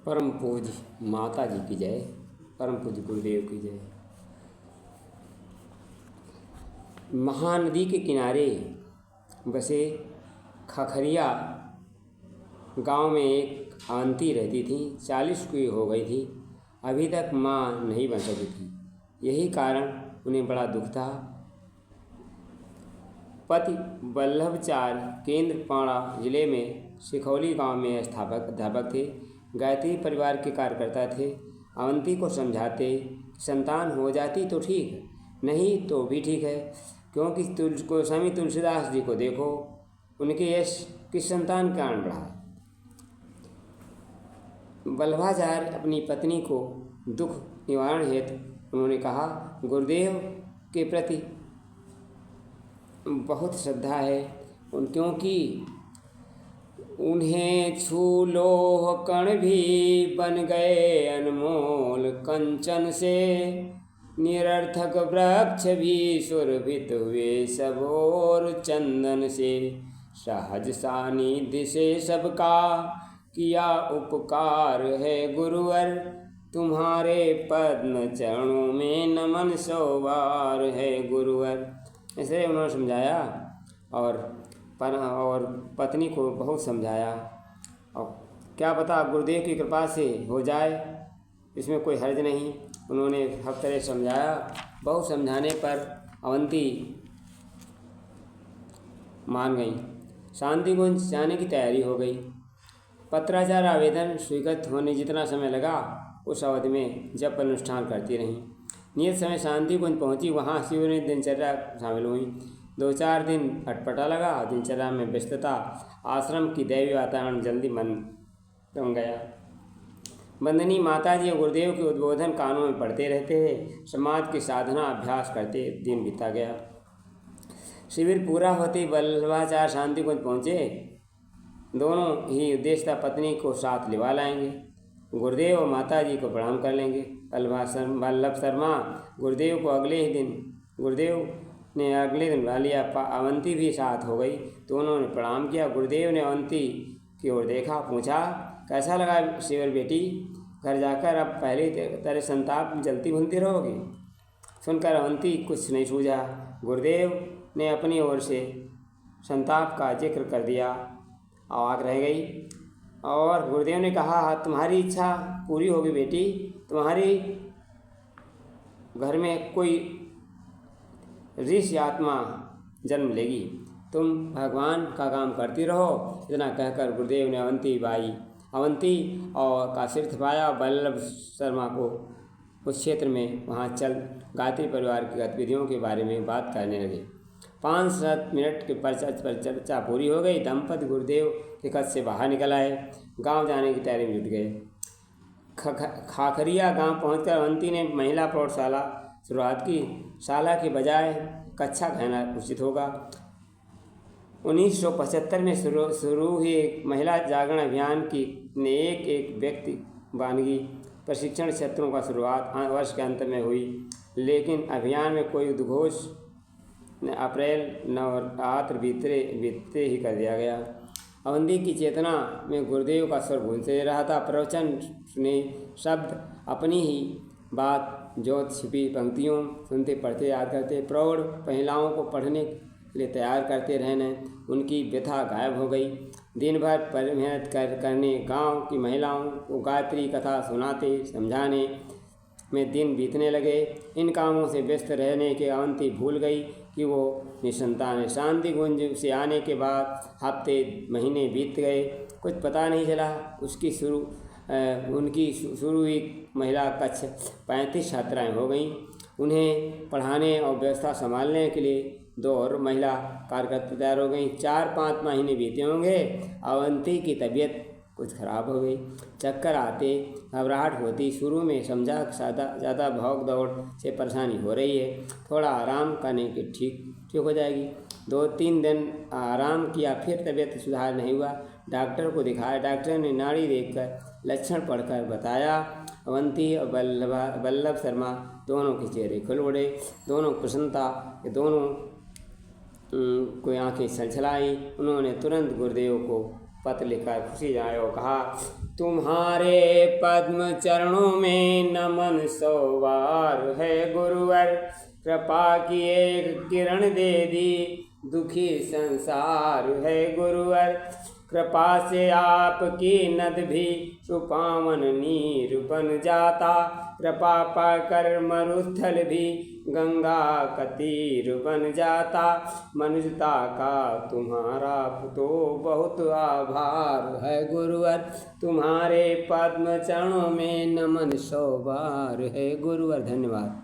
परम पूज्य माता जी की जय, परम पूज्य गुरुदेव की जय। महानदी के किनारे बसे खखरिया गांव में एक अवंती रहती थी। 40 की हो गई थी, अभी तक माँ नहीं बन सकी थी। यही कारण उन्हें बड़ा दुख था। पति वल्लभाचार्य केंद्रपाड़ा जिले में सिखौली गांव में अध्यापक थे। गायत्री परिवार के कार्यकर्ता थे। अवंती को समझाते संतान हो जाती तो ठीक, नहीं तो भी ठीक है, क्योंकि गोस्वामी तुलसीदास जी को देखो, उनके यश किस संतान के कारण बढ़ा। वल्लभाचार्य अपनी पत्नी को दुख निवारण हेतु उन्होंने कहा, गुरुदेव के प्रति बहुत श्रद्धा है, क्योंकि उन्हें छू लोह कण भी बन गए अनमोल कंचन से, निरर्थक वृक्ष भी सुरभित हुए सब और चंदन से, सहज सानिध्य से सबका किया उपकार है गुरुवर, तुम्हारे पद्म चरणों में नमन सौवार है गुरुवर। ऐसे उन्होंने समझाया और पत्नी को बहुत समझाया। और क्या पता गुरुदेव की कृपा से हो जाए, इसमें कोई हर्ज नहीं। उन्होंने हर तरह समझाया। बहुत समझाने पर अवंती मान गई। शांतिकुंज जाने की तैयारी हो गई। पत्राचार आवेदन स्वीकृत होने जितना समय लगा, उस अवधि में जप अनुष्ठान करती रहीं। नियत समय शांतिकुंज पहुंची। वहाँ शिव ने दिनचर्या शामिल हुई। 2-4 दिन अटपटा लगा। दिनचर्या में व्यस्तता, आश्रम की दैवी वातावरण जल्दी मन बन गया। वंदनी माता जी गुरुदेव के उद्बोधन कानों में पढ़ते रहते हैं। समाज की साधना अभ्यास करते दिन बीता गया। शिविर पूरा होते वल्लभाचार्य शांतिकुंज पहुँचे। दोनों ही उद्देश्य था, पत्नी को साथ लिवा लाएंगे, गुरुदेव और माता जी को प्रणाम कर लेंगे। वल्लभ शर्मा गुरुदेव ने अगले दिन बुला लिया। अवंती भी साथ हो गई। दोनों ने प्रणाम किया। गुरुदेव ने अवंती की ओर देखा, पूछा, कैसा लगा शिविर बेटी? घर जाकर अब पहले तरह संताप जलती भूनती रहोगी? सुनकर अवंती कुछ नहीं सूझा। गुरुदेव ने अपनी ओर से संताप का जिक्र कर दिया। अवाक रह गई और गुरुदेव ने कहा, तुम्हारी इच्छा पूरी होगी बेटी। तुम्हारी घर में कोई ऋषि आत्मा जन्म लेगी। तुम भगवान का काम करती रहो। इतना कहकर गुरुदेव ने अवंती और का सिर थपाया। वल्लभ शर्मा को उस क्षेत्र में वहाँ चल गायत्री परिवार की गतिविधियों के बारे में बात करने लगे। 5-7 मिनट के चर्चा पूरी हो गई। दंपति गुरुदेव के कक्ष से बाहर निकल आए। गांव जाने की तैयारी में जुट गए। खाखरिया गांव पहुंचकर अवंती ने महिला प्रौढ़शाला शुरुआत की। शाला के बजाय कक्षा कहना उचित होगा। 1975 में शुरू हुए महिला जागरण अभियान की ने एक व्यक्ति वानगी प्रशिक्षण क्षेत्रों का शुरुआत वर्ष के अंत में हुई, लेकिन अभियान में कोई उद्घोष अप्रैल नवरात्र बीतते ही कर दिया गया। अवंती की चेतना में गुरुदेव का स्वर गूंजते रहा था। प्रवचन सुने शब्द अपनी ही बात जो छिपी पंक्तियों सुनते पढ़ते याद करते। प्रौढ़ महिलाओं को पढ़ने के लिए तैयार करते रहने उनकी व्यथा गायब हो गई। दिन भर मेहनत करने गांव की महिलाओं को गायत्री कथा सुनाते समझाने में दिन बीतने लगे। इन कामों से व्यस्त रहने के अवंती भूल गई कि वो निसंतान है। शांतिकुंज से आने के बाद हफ्ते महीने बीत गए, कुछ पता नहीं चला। उनकी शुरू हुई महिला कक्ष 35 छात्राएँ हो गईं। उन्हें पढ़ाने और व्यवस्था संभालने के लिए 2 और महिला कार्यकर्ता तैयार हो गईं। 4-5 महीने बीते होंगे। अवंती की तबीयत कुछ खराब हो गई। चक्कर आते, घबराहट होती। शुरू में समझा ज़्यादा भाग दौड़ से परेशानी हो रही है, थोड़ा आराम करने के ठीक हो जाएगी। 2-3 दिन आराम किया, फिर तबीयत सुधार नहीं हुआ। डॉक्टर को दिखाया। डॉक्टर ने नाड़ी देखकर लक्षण पढ़कर बताया। अवंती और वल्लभ शर्मा दोनों के चेहरे खुल उड़े। दोनों प्रसन्नता के दोनों को आँखें छलछलाई। उन्होंने तुरंत गुरुदेव को पत्र लिखकर खुशी जाए और कहा, तुम्हारे पद्म चरणों में नमन 100 बार है गुरुवर। कृपा की एक किरण दे दी, दुखी संसार है गुरुवर। कृपा से आपकी नद भी सुपावन नीर बन जाता। कृपा पाकर मरुस्थल भी गंगा का तीर बन जाता। मनुष्यता का तुम्हारा तो बहुत आभार है गुरुवर। तुम्हारे पद्म चरणों में नमन 100 बार है गुरुवर। धन्यवाद।